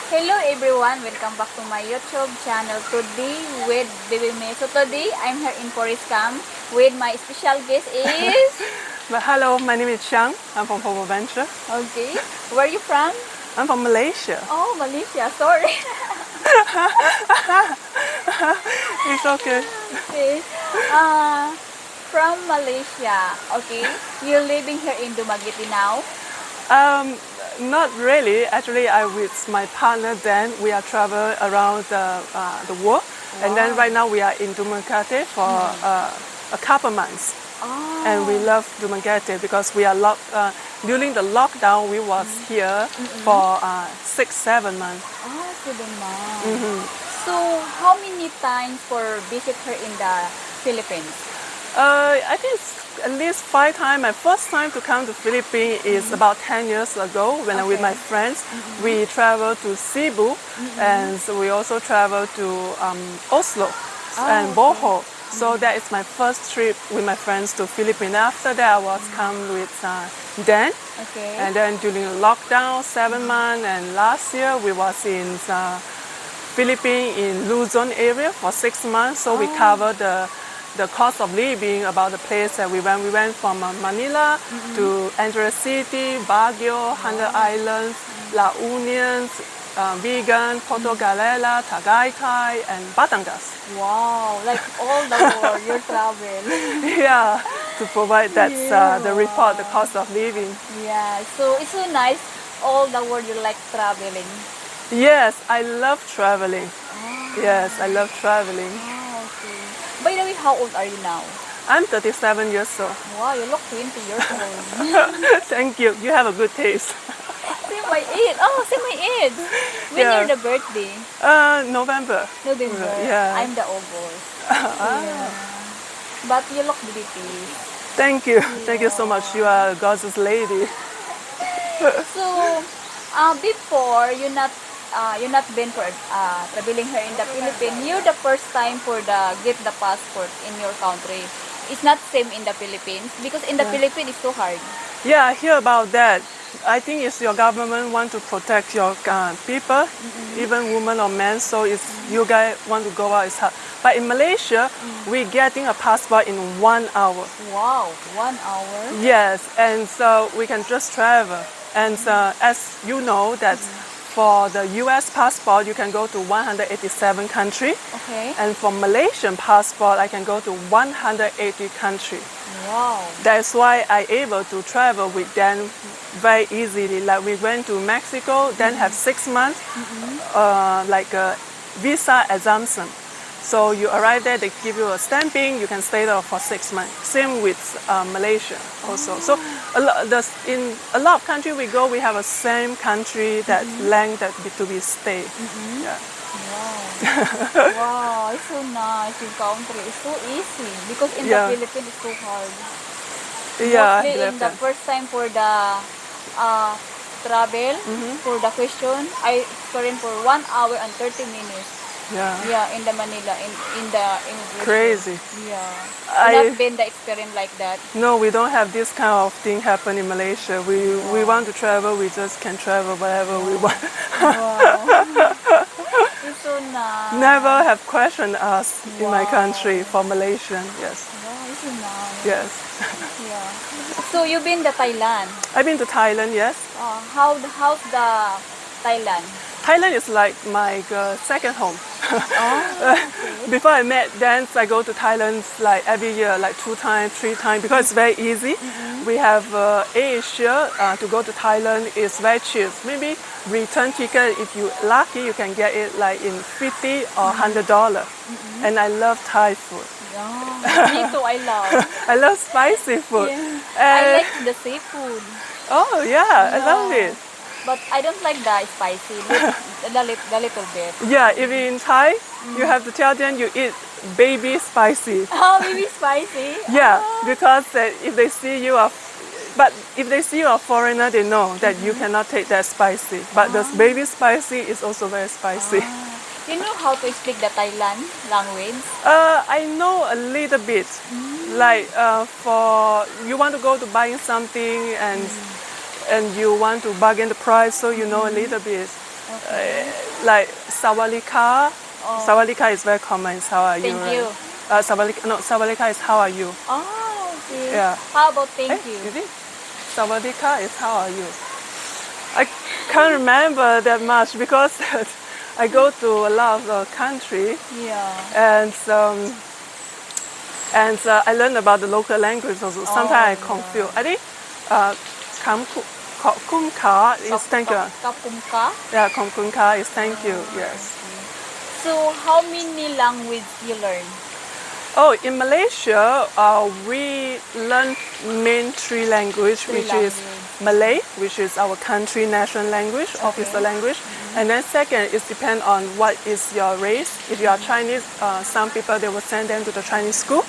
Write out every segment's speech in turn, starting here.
Hello everyone, welcome back to my YouTube channel today with Baby May. So today I'm here in Forest Camp with my special guest is... Hello, my name is Qiang. I'm from Popo Venture. Okay, where are you from? I'm from Malaysia. Oh, Malaysia, sorry. It's okay. Okay, from Malaysia, okay. You're living here in Dumaguete now? Not really. Actually, I with my partner. Then we are travel around the world, and then right now we are in Dumaguete for a couple months. Oh. And we love Dumaguete because we are during the lockdown. We was here for 6-7 months. Oh, 7 months. So, how many times for visit her in the Philippines? I think it's at least 5 times. My first time to come to Philippines is about 10 years ago when I'm with my friends. We traveled to Cebu, and so we also traveled to Oslo and Bohol. So that is my first trip with my friends to Philippines. After that, I was come with Dan. Okay. And then during the lockdown, 7 months, and last year we was in Philippines in Luzon area for 6 months. So we covered the cost of living about the place that we went. We went from Manila to Angeles City, Baguio, 100 Islands, La Union, Vegan, Porto Galera, Tagaytay, and Batangas. Wow, like all the world you're traveling. Yeah, to provide that the report, the cost of living. Yeah, so it's so nice. All the world you like traveling. Yes, I love traveling. Yes, I love traveling. Oh, okay. By the way, how old are you now? I'm 37 years old. Wow, you look 20 years old. Thank you. You have a good taste. Same my age. Oh, same my age. When Yeah. you're the birthday? November. November. Yeah. I'm the August. Yeah. But you look pretty. Thank you. Thank you so much. You are a gorgeous lady. So, before you not been for traveling here in the Philippines. You're the first time for get the passport in your country. It's not same in the Philippines because in the Philippines it's so hard. Yeah, I hear about that. I think it's your government want to protect your people, even women or men. So if you guys want to go out, it's hard. But in Malaysia, we're getting a passport in 1 hour. Wow, 1 hour. Yes, and so we can just travel. And as you know that for the US passport, you can go to 187 countries. Okay. And for Malaysian passport, I can go to 180 countries. Wow. That's why I able to travel with them very easily. Like we went to Mexico, then have 6 months, like a visa exemption. So you arrive there, they give you a stamping, you can stay there for 6 months. Same with Malaysia also. So in a lot of countries we go, we have a same country that length that to be stay. Yeah. Wow. Wow, it's so nice. Your country is so easy because in the Philippines it's so hard. Yeah, Mostly in the first time for the travel, for the question, I experienced for 1 hour and 30 minutes. Yeah. Yeah, in the Manila, in the immigration. Crazy. Yeah. Not been the experience like that. No, we don't have this kind of thing happen in Malaysia. We want to travel, we just can travel wherever we want. Wow. It's so nice. Never have questioned us in my country for Malaysian. Yes. Wow, it's so nice. Yes. Yeah. So you've been to Thailand. I've been to Thailand. Yes. How's the Thailand? Thailand is like my second home. Okay. Before I met Dan, I go to Thailand like every year, like 2 times, 3 times, because it's very easy. We have Asia to go to Thailand. It's very cheap. Maybe return ticket, if you're lucky, you can get it like in $50 or $100. And I love Thai food. Yeah. Me too, I love. I love spicy food. Yeah. I like the seafood. Oh yeah, I love it. But I don't like the spicy, the little bit. Yeah, if you're in Thai, you have to tell them you eat baby spicy. Oh, maybe spicy? Yeah, because if they see you a foreigner, they know that you cannot take that spicy. But the baby spicy is also very spicy. You know how to speak the Thailand language? I know a little bit. Like for you want to go to buying something and you want to bargain the price, so you know a little bit. like Sawalika. Oh. Sawalika is very common. It's how are you? Thank you. Sawalika is how are you? Oh, okay. Yeah. How about thank Hey, you? you see? Sawadika is how are you? I can't remember that much because I go to a lot of country Yeah. and I learn about the local language also. Sometimes I confuse. I think kumka is thank you. Kapumka. Yeah, kumka is thank you. Yes. So, how many language you learn? Oh, in Malaysia, we learn main three language, which is Malay, which is our country national language, official language. And then second, it depends on what is your race. If you are Chinese, some people, they will send them to the Chinese school.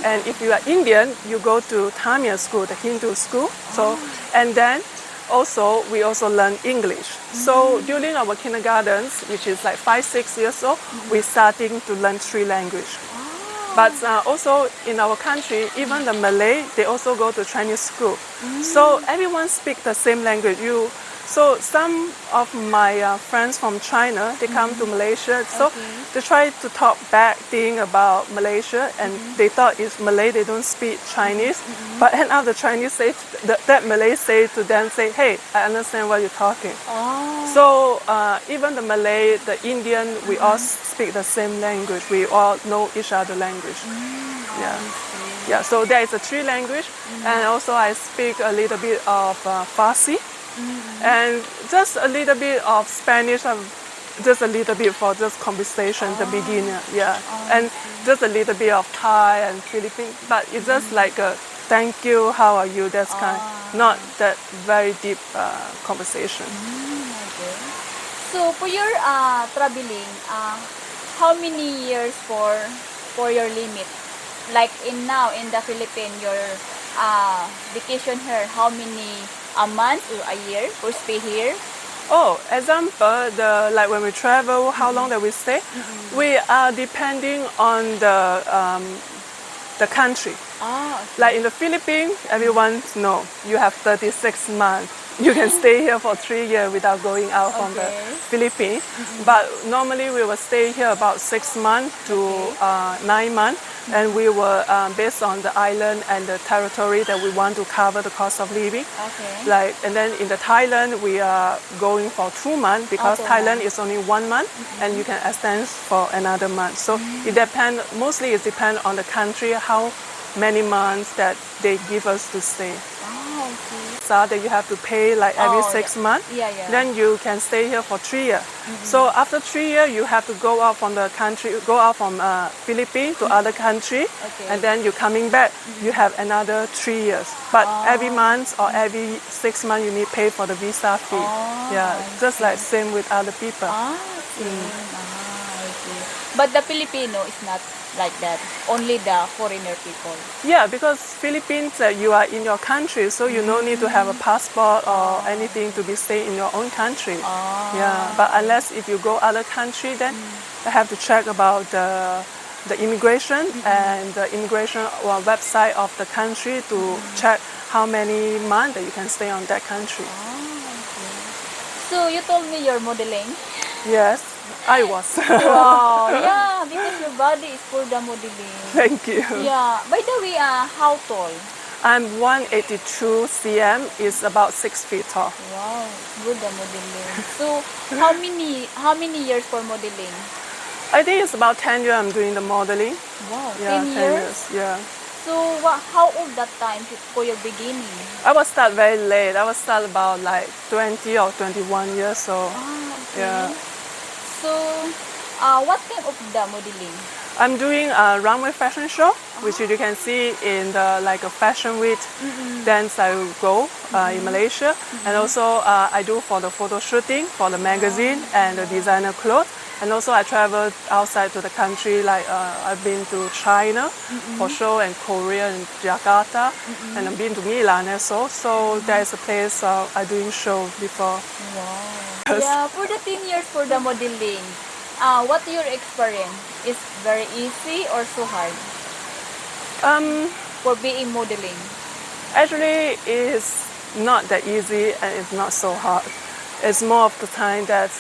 And if you are Indian, you go to Tamil school, the Hindu school. So, and then also, we also learn English. So during our kindergartens, which is like 5-6 years old, we're starting to learn three language. But also in our country, even the Malay, they also go to Chinese school. So everyone speaks the same language. So some of my friends from China, they come to Malaysia. So they try to talk bad thing about Malaysia, and they thought it's Malay, they don't speak Chinese. But end up the Chinese say, that Malay say to them, say, hey, I understand what you're talking. So even the Malay, the Indian, we all speak the same language. We all know each other language. Yeah. So there is a three language, and also I speak a little bit of Farsi, and just a little bit of Spanish. Just a little bit for just conversation, the beginner. And just a little bit of Thai and Philippine, but it's just like a thank you, how are you? That's kind, not that very deep conversation. So for your traveling, how many years for your limit? Like now in the Philippines, your vacation here, how many a month or a year or stay here? Oh, example, like when we travel, how long that we stay, we are depending on the country. Like in the Philippines, everyone know you have 36 months. You can stay here for 3 years without going out from the Philippines. But normally we will stay here about 6 months to 9 months. And we were based on the island and the territory that we want to cover the cost of living. Like, and then in the Thailand, we are going for 2 months because Thailand is only 1 month, and you can extend for another month. So it depends. Mostly it depends on the country how many months that they give us to stay. So that you have to pay like every 6 months. Then you can stay here for 3 years. So after 3 years, you have to go out from the country, go out from Philippines to other country, and then you're coming back. You have another 3 years. But every month or every 6 months, you need to pay for the visa fee. Just like same with other people. But the Filipino is not like that. Only the foreigner people. Yeah, because Philippines, you are in your country, so you don't need to have a passport or anything to be staying in your own country. But unless if you go other country, then you have to check about the immigration and the immigration or website of the country to check how many months that you can stay on that country. So you told me you're modeling. Yes, I was. Wow, yeah, because your body is for the modeling. Thank you. Yeah. By the way, how tall? I'm 182 cm, is about 6 feet tall. Wow, good the modeling. So how many years for modeling? I think it's about 10 years I'm doing the modeling. Wow, Yeah, 10 years? Yeah. So how old that time for your beginning? I was start very late. I was start about like 20 or 21 years old. Yeah. So what kind of the modeling? I'm doing a runway fashion show, which you can see in the like a fashion week dance I will go in Malaysia. And also I do for the photo shooting for the magazine and the designer clothes. And also I traveled outside to the country, like I've been to China for show, and Korea and Jakarta, and I've been to Milan also. So there's a place I'm doing show before. Wow. Yeah, for the 10 years for the modeling, what your experience? Is very easy or so hard? For being modeling? Actually, it's not that easy and it's not so hard. It's more of the time that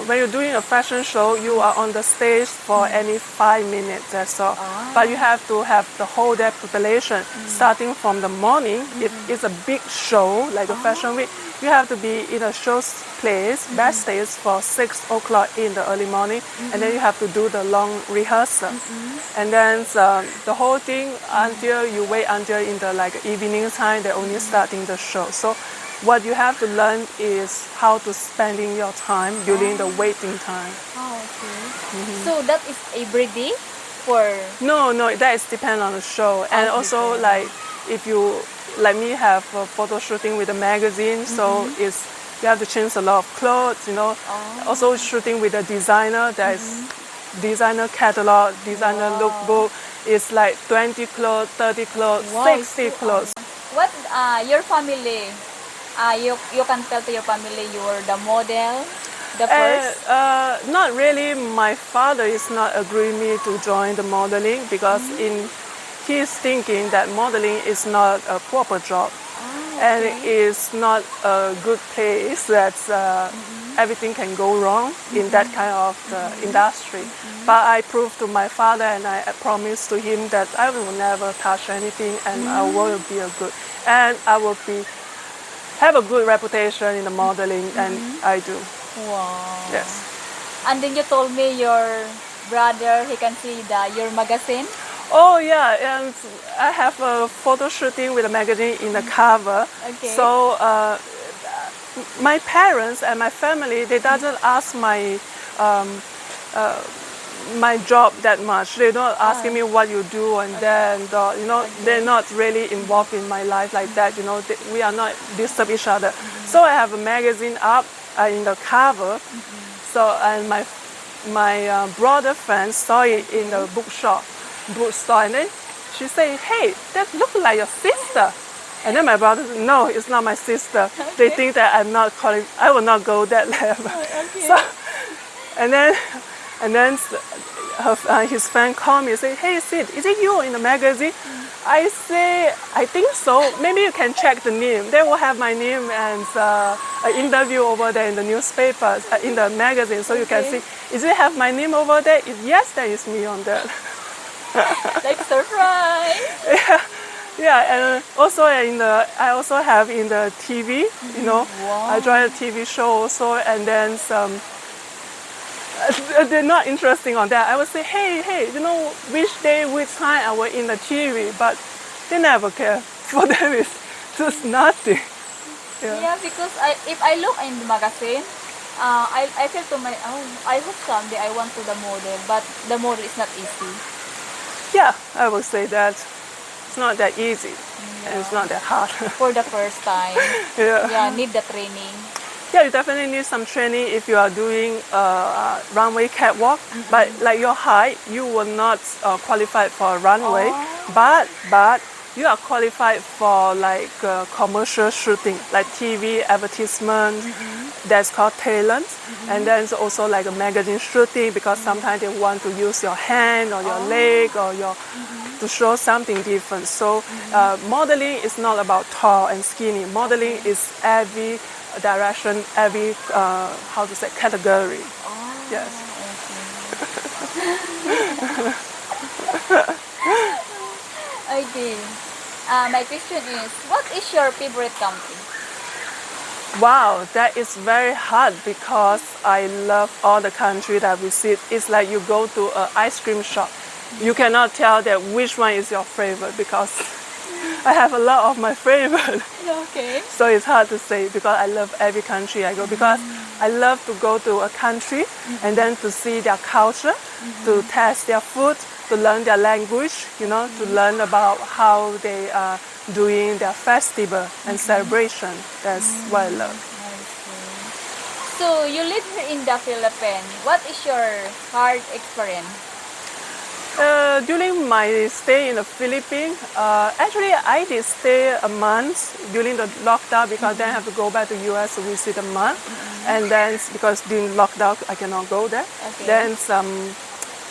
when you're doing a fashion show, you are on the stage for any 5 minutes. That's all. But you have to have the whole day preparation, starting from the morning. If it's a big show like a fashion week, you have to be in a show place, backstage for 6 o'clock in the early morning, and then you have to do the long rehearsal. And then the whole thing until you wait until in the like evening time, they're only starting the show. So what you have to learn is how to spending your time during the waiting time. Oh, okay. So that is every day for... No, that is depend on the show. And also like if you like me have a photo shooting with a magazine, so it's you have to change a lot of clothes, you know. Also shooting with a designer, that is designer catalog, designer lookbook. It's like 20 clothes, 30 clothes, 60 clothes. What your family? You can tell to your family you were the model, the first? Not really. My father is not agreeing me to join the modeling because he's thinking that modeling is not a proper job, and it's not a good place that everything can go wrong in that kind of industry. But I proved to my father and I promised to him that I will never touch anything, and I will be I will have a good reputation in the modeling, and I do. Wow. Yes. And then you told me your brother, he can see your magazine. Oh yeah, and I have a photo shooting with a magazine in the cover. Okay. So my parents and my family, they doesn't ask my my job that much. They're not asking me what you do, and then you know they're not really involved in my life like that. You know, we are not disturb each other. So I have a magazine up in the cover. So and my brother friend saw it in the bookstore, and then she said, "Hey, that looks like your sister." And then my brother said, "No, it's not my sister." Okay. They think that I will not go that level. Okay. So, and then his friend called me and said, "Hey Sid, is it you in the magazine?" I say, "I think so. Maybe you can check the name. They will have my name and an interview over there in the newspapers, in the magazine, so you can see. Is it have my name over there? If yes, there is me on that." Like surprise. Yeah, and also I also have in the TV. You know, I joined a TV show also, and then some. They're not interesting on that. I would say, hey, you know, which day, which time I was in the TV, but they never care. For them, it's just nothing. Yeah, because if I look in the magazine, I feel to I hope someday I want to the model, but the model is not easy. Yeah, I would say that it's not that easy, and it's not that hard. For the first time. Yeah, need the training. Yeah, you definitely need some training if you are doing runway catwalk. But like your height, you will not qualify for a runway. But you are qualified for like commercial shooting, like TV advertisement. That's called talent. And then it's also like a magazine shooting because sometimes they want to use your hand or your leg or your to show something different. So modeling is not about tall and skinny. Modeling is every direction, every category. Yes. Okay. My question is, what is your favorite country? Wow, that is very hard because I love all the country that I visit. It's like you go to an ice cream shop. You cannot tell that which one is your favorite because I have a lot of my favorite. Okay. So it's hard to say because I love every country I go because I love to go to a country and then to see their culture, to test their food, to learn their language, you know, to learn about how they are doing their festival and celebration. That's what I love. So you live here in the Philippines. What is your hard experience? During my stay in the Philippines, actually I did stay a month during the lockdown because then I have to go back to US to visit a month. And then because during lockdown I cannot go there. Okay. Then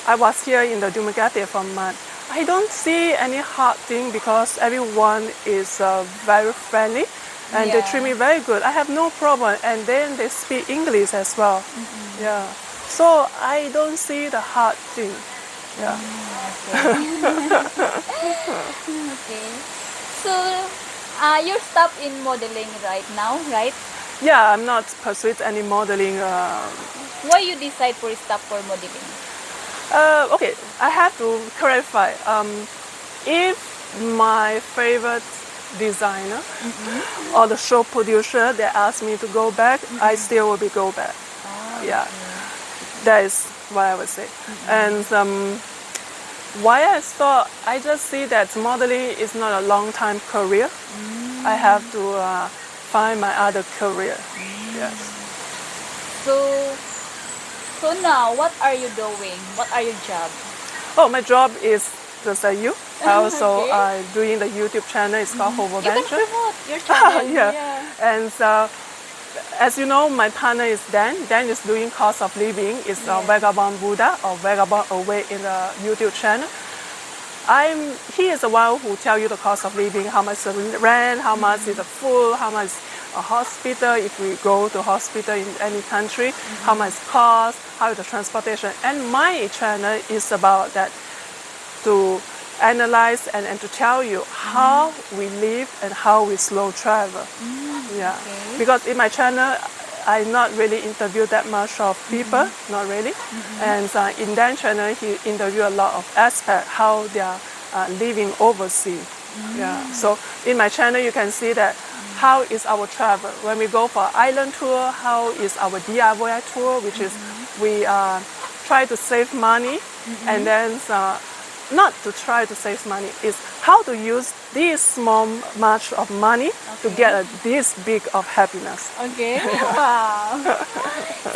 I was here in the Dumaguete for a month. I don't see any hard thing because everyone is very friendly. and they treat me very good. I have no problem, and then they speak English as well. Yeah, so I don't see the hard thing. Yeah. Okay. So, you're stopped in modeling right now, right? Yeah, I'm not pursuing any modeling. Why you decide for stop for modeling? Okay, I have to clarify. If my favorite designer or the show producer they ask me to go back, I still will be go back. Yeah, that is what I would say. And why I thought I just see that modeling is not a long time career. I have to find my other career. Yes. So now, what are you doing? What are your job? Oh, my job is just like you. I also Okay. doing the YouTube channel. It's called Hobo You can Venture. promote your channel. Yeah. And as you know, my partner is Dan. Dan is doing cost of living. It's Vagabond Buddha or Vagabond Awake in the YouTube channel. He is the one who tell you the cost of living, how much the rent, how much is the food, how much a hospital if we go to hospital in any country, how much cost, how is the transportation. And my channel is about that, to analyze and to tell you how we live and how we slow travel. Yeah, because in my channel I not really interview that much of people, not really. And in that channel he interview a lot of aspects how they are living overseas. Yeah, so in my channel you can see that how is our travel when we go for island tour, how is our DIY tour, which is we try to save money, and then not to try to save money, is how to use this small much of money to get this big of happiness. Okay. Wow.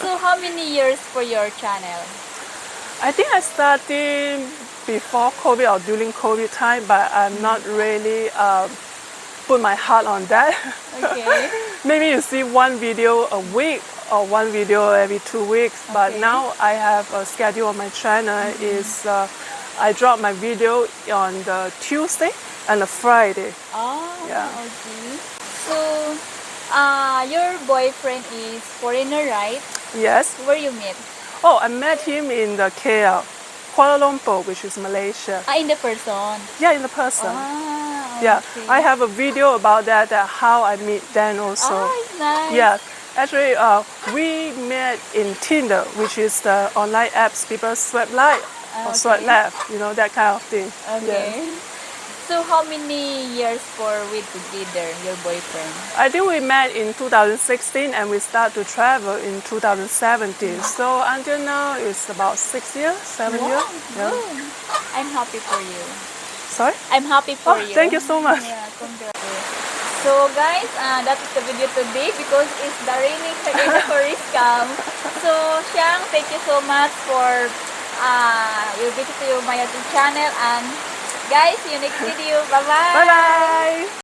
So how many years for your channel? I think I started before COVID or during COVID time, but I'm not really put my heart on that. Okay. Maybe you see one video a week or one video every 2 weeks, but now I have a schedule on my channel is I drop my video on the Tuesday and the Friday. Oh, Yeah. okay. So, your boyfriend is foreigner, right? Yes. Where you meet? Oh, I met him in the KL, Kuala Lumpur, which is Malaysia. In the person. Yeah, in the person. Yeah, Yeah, I have a video about that, how I meet Dan also. it's nice. Yeah, actually, we met in Tinder, which is the online apps people swipe right or swipe left, you know, that kind of thing. Okay. Yes. So how many years for with together, your boyfriend? I think we met in 2016 and we start to travel in 2017. So until now, it's about 6 years, 7 years. Yeah. Good. I'm happy for you. Sorry? I'm happy for you. Thank you so much. Yeah, congrats. So guys, that is the video today because it's the raining tourist camp. So Qiang, thank you so much for your visit to my YouTube channel, and guys, see you next video. Bye bye. Bye-bye.